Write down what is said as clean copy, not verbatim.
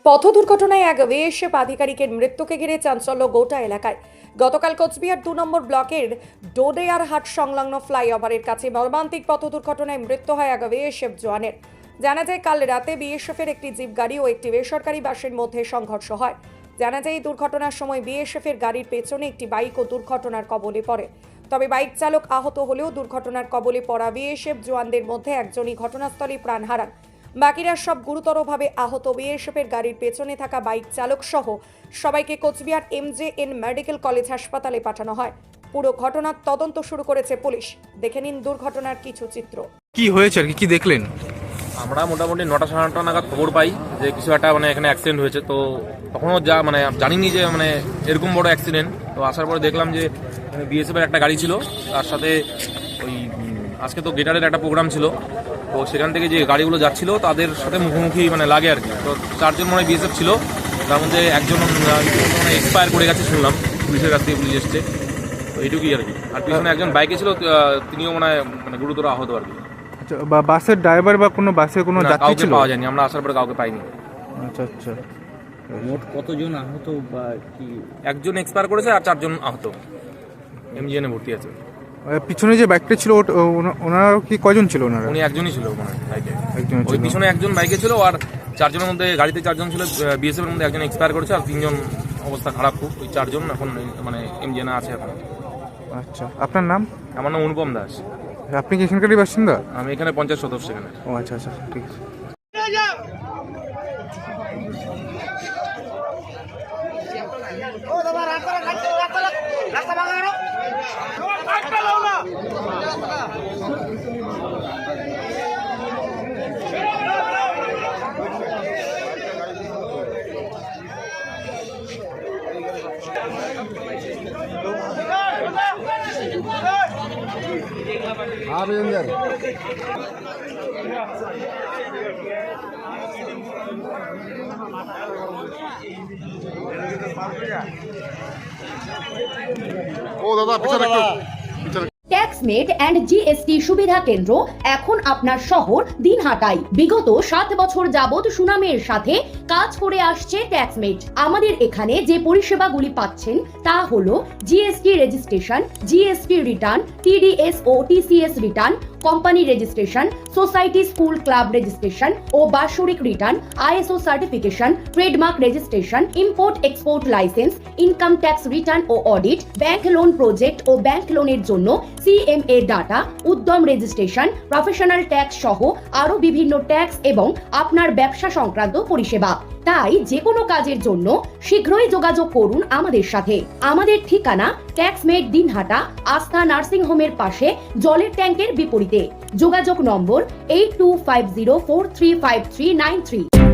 পথ দুর্ঘটনায় এক বিএসএফ আধিকারিকের মৃত্যুকে ঘিরে চাঞ্চল্য গোটা এলাকায়। গতকাল কোচবিহার 2 নম্বর ব্লকের ডোডেয়ারহাট সংলগ্ন ফ্লাইওভারের কাছে মর্মান্তিক পথ দুর্ঘটনায় মৃত্যু হয় এক বিএসএফ জওয়ানের। জানা যায় কাল রাতে বিএসএফের একটি জিপ গাড়ি ও একটি বেসরকারি বাসের মধ্যে সংঘর্ষ হয়। জানা যায় এই দুর্ঘটনার সময় বিএসএফের গাড়ির পেছনে একটি বাইকও দুর্ঘটনার কবলে পড়ে। তবে বাইক চালক আহত হলেও দুর্ঘটনার কবলে পড়া বিএসএফ জওয়ানদের মধ্যে একজনই ঘটনাস্থলেই প্রাণ হারান। বাকিরা সব গুরুতরভাবে আহত। বিএসএফের গাড়ির পেছনে থাকা বাইক চালক সহ সবাইকে কোচবিহার এমজেএন মেডিকেল কলেজ হাসপাতালে পাঠানো হয়। পুরো ঘটনার তদন্ত শুরু করেছে পুলিশ। দেখে নিন দুর্ঘটনার কিছু চিত্র। কি হয়েছে আর কি দেখলেন? আমরা মোটামুটি 9টা সাড়ে 9টা নাগাদ খবর পাই যে কিছু একটা এখানে অ্যাক্সিডেন্ট হয়েছে। তো তখনও জানিনি যে এরকম বড় অ্যাক্সিডেন্ট। তো আসার পরে দেখলাম যে বিএসএফের একটা গাড়ি ছিল, তার সাথে ওই আজকে তো গেটারের একটা প্রোগ্রাম ছিল, তো সেখান থেকে যে গাড়িগুলো যাচ্ছিল তাদের সাথে মুখোমুখি লাগে আর কি। তো 4 জন বিএসএফ ছিল, তার মধ্যে একজন এক্সপায়ার করে গেছে শুনলাম, পুলিশের কাছ থেকে পুলিশ এসছে। তো এইটুকুই আর কি। আর পিছনে একজন বাইকে ছিল, তিনিও গুরুতর আহত আর কি। বাসের ড্রাইভার বা কোনো বাসে কোনো যাত্রী ছিল? পাওয়া যায়নি, আমরা আসার পরে কাউকে পাইনি। আচ্ছা আচ্ছা। মোট কতজন আহত বা কি? একজন এক্সপায়ার করেছে আর 4 জন আহত এমজিএনে ভর্তি আছে। পিছনে যে বাইকটা ছিল ওনারা কি কয়জন ছিল? ওনারা উনি একজনই ছিল বাইকে। একজন ওই পিছনে একজন বাইকে ছিল, আর 4 জনের মধ্যে গাড়িতে 4 জন ছিল। বিএসএফ এর মধ্যে একজন এক্সপায়ার করেছে আর 3 জন অবস্থা খারাপ খুব। ওই 4 জন এখন এমজিএনে আছে এখন। আচ্ছা, আপনার নাম? আমার নাম অনুপম দাস। আপনি কি এখানকারই বাসিন্দা? আমি এখানে পঞ্চায়েত সদস্য এখানে। ও আচ্ছা আচ্ছা, ঠিক আছে। ও দাদা পিছনে একটু। ট্যাক্সমেট অ্যান্ড জিএসটি সুবিধা কেন্দ্র এখন আপনার শহর দিনহাটায়। বিগত 7 বছর যাবৎ সুনামের সাথে কাজ করে আসছে ট্যাক্সমেট। আমাদের এখানে যে পরিষেবাগুলি পাচ্ছেন তা হলো GST registration, GST return, TDS ও TCS return, company registration, society school club registration ও বাৎসরিক return, ISO certification, trademark registration, import export licence, income tax return ও অডিট, ব্যাংক লোন প্রজেক্ট ও ব্যাংক লোনের জন্য CMA data, Udyam registration, professional tax সহ আরো বিভিন্ন ট্যাক্স এবং আপনার ব্যবসা সংক্রান্ত পরিষেবা। তাই যে কোনো কাজের জন্য শীঘ্রই যোগাযোগ করুন আমাদের সাথে। আমাদের ঠিকানা ট্যাক্সমেট দিনহাটা, আস্থা নার্সিং হোমের পাশে, জলের ট্যাঙ্কের বিপরীতে। যোগাযোগ নম্বর 8250435393।